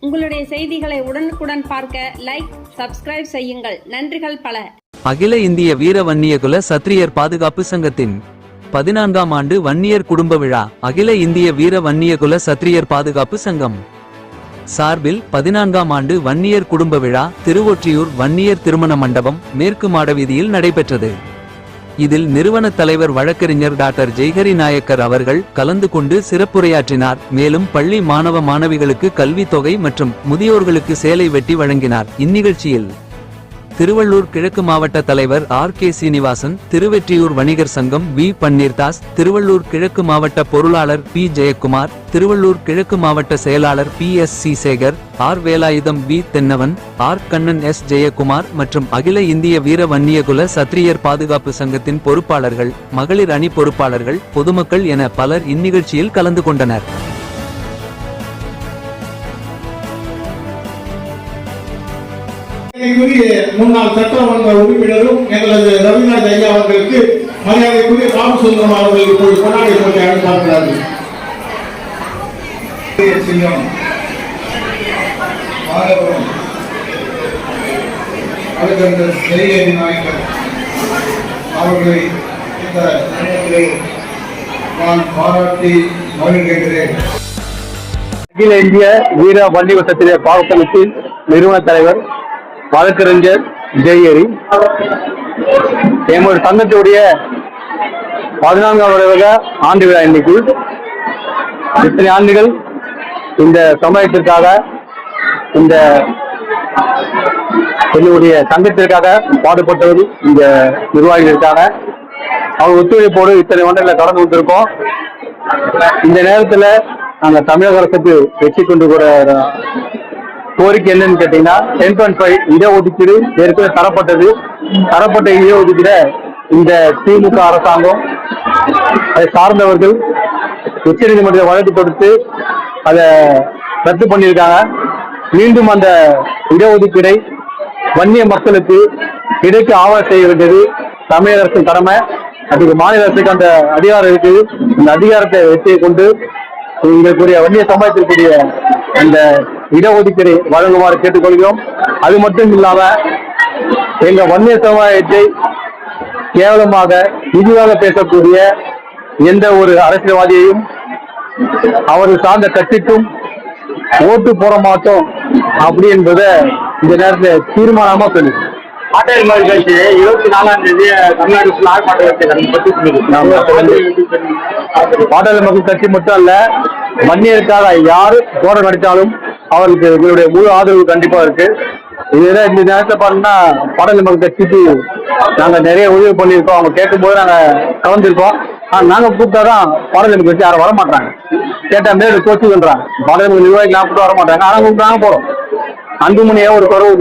உங்களுடைய செய்திகளை உடனுக்குடன் பார்க்க லைக், சப்ஸ்கிரைப் செய்யுங்கள். நன்றிகள் பல. அகில இந்திய வீர வன்னியகுல சத்திரியர் பாதுகாப்பு சங்கத்தின் 14ஆம் ஆண்டு வன்னியர் குடும்ப விழா அகில இந்திய வீர வன்னியகுல சத்திரியர் பாதுகாப்பு சங்கம் சார்பில் 14ஆம் ஆண்டு வன்னியர் குடும்ப விழா திருவொற்றியூர் வன்னியர் திருமண மண்டபம் மேற்கு மாடவீதியில் நடைபெற்றது. இதில் நிறுவன தலைவர் வழக்கறிஞர் டாக்டர் ஜெய்ஹரி நாயக்கர் அவர்கள் கலந்து கொண்டு சிறப்புரையாற்றினார். மேலும் பள்ளி மாணவ மாணவிகளுக்கு கல்வி தொகை மற்றும் முதியோர்களுக்கு சேலை வெட்டி வழங்கினார். இந்நிகழ்ச்சியில் திருவள்ளூர் கிழக்கு மாவட்ட தலைவர் R.K. சீனிவாசன், திருவெற்றியூர் வணிகர் சங்கம் V. பன்னீர்தாஸ், திருவள்ளூர் கிழக்கு மாவட்ட பொருளாளர் P. ஜெயக்குமார், திருவள்ளூர் கிழக்கு மாவட்ட செயலாளர் P.S.C. Sekar, R. Velayutham V. தென்னவன், R. கண்ணன் S. ஜெயக்குமார் மற்றும் அகில இந்திய வீர வன்னியகுல சத்திரியர் பாதுகாப்பு சங்கத்தின் பொறுப்பாளர்கள், மகளிர் அணி பொறுப்பாளர்கள், பொதுமக்கள் என பலர் இந்நிகழ்ச்சியில் கலந்து கொண்டனர். முன்னாள் சட்டமன்ற உறுப்பினரும் எங்களது ரவீந்திரநாத் ஐயா அவர்களுக்கு மரியாதைக்குரிய ராமசுந்தரம் அவர்கள் இப்போது கொண்டாடி போட்டி அனுப்பார்கள். அவர்களை இந்த நேரத்திலே நான் பாராட்டி மகிழ்கிறேன். அகில இந்திய வீர வன்னியகுல சத்திரியர் பாதுகாப்பு நிறுவன தலைவர் வழக்கறிஞர் ஜெய்ஹரி, எங்களுடைய சங்கத்துடைய 14ஆவது ஆண்டு விழா. இன்னைக்கு இத்தனை ஆண்டுகள் இந்த சமயத்திற்காக, இந்த என்னுடைய சங்கத்திற்காக பாடுபட்டவர் இந்த நிர்வாகிகளுக்காக அவங்க ஒத்துழைப்போடு இத்தனை ஆண்டுகளை கடந்து வந்திருக்கோம். இந்த நேரத்தில் நாங்கள் தமிழக அரசுக்கு வெற்றி கொண்டு கூட கோரிக்கை என்னன்னு கேட்டீங்கன்னா 10.5 இடஒதுக்கீடு ஏற்கனவே தரப்பட்ட இடஒதுக்கீட இந்த திமுக அரசாங்கம் அதை சார்ந்தவர்கள் உச்ச நீதிமன்ற வழக்கு தொடுத்து அதை ரத்து பண்ணியிருக்காங்க. மீண்டும் அந்த இடஒதுக்கீடை வன்னிய மக்களுக்கு கிடைக்க ஆவணம் செய்ய வேண்டியது தமிழக அரசின் கடமை. அதுக்கு மாநில அரசுக்கு அந்த அதிகாரம் இருக்குது. அந்த அதிகாரத்தை வெற்றியை கொண்டு எங்களுக்குரிய வன்னிய சமுதாயத்திற்குரிய அந்த இடஒதுக்கீடு வழங்குமாறு கேட்டுக்கொள்கிறோம். அது மட்டும் இல்லாம எங்க வன்னிய சமுதாயத்தை கேவலமாக இழிவாக பேசக்கூடிய எந்த ஒரு அரசியல்வாதியையும் அவர் சார்ந்த கட்சிக்கும் ஓட்டு போட மாட்டோம் அப்படி என்பதை இந்த நேரத்தில் தீர்மானமா சொல்லுது. பாட்டாளி மக்கள் கட்சி 24ஆம் தேதி தமிழ்நாடு பாட்டாளி மக்கள் கட்சி மட்டும் அல்ல, வன்னியருக்காக யாரு போராட்டம் நடத்தாலும் அவருக்கு எங்களுடைய முழு ஆதரவு கண்டிப்பா இருக்கு. இதுதான் இந்த நேரத்தை பாத்தீங்கன்னா பாட்டாளி மக்கள் கட்சிக்கு நாங்க நிறைய உதவி பண்ணியிருக்கோம். அவங்க கேட்கும் போது நாங்க கலந்துருக்கோம். நாங்க கூப்பிட்டாதான் பாட்டாளி மக்கள் கட்சி யாரும் வரமாட்டாங்க. கேட்டா மேலும் கோச்சுன்றாங்க. பாட்டாளி மக்கள் நிர்வாகிகள் நான் கூப்பிட்டு வரமாட்டாங்க. ஆனா கூப்பிட்டாங்க போறோம். அன்புமணியா ஒரு குரல்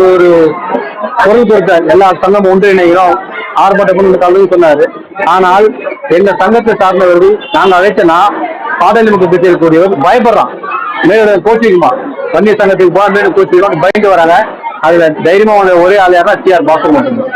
கொடுத்த எல்லா சங்கமும் ஒன்றிணைகிறோம், ஆர்ப்பாட்டம் பண்ணி கலந்து சொன்னாரு. ஆனால் எங்க சங்கத்தை சார்ந்தவர்கள் நாங்க அழைச்சனா பாட்டாளி மக்கள் கட்சியில் கூடியவர் பயப்படுறான். மேலும் கோச்சிக்குமா வன்னிய சங்கத்துக்கு போக மேலும் கோச்சிக்கிறோம் பயந்து வராங்க. அதுல தைரியமா ஒரே ஆள் யாருன்னா TR பாஸ்கர் மட்டும்தான்.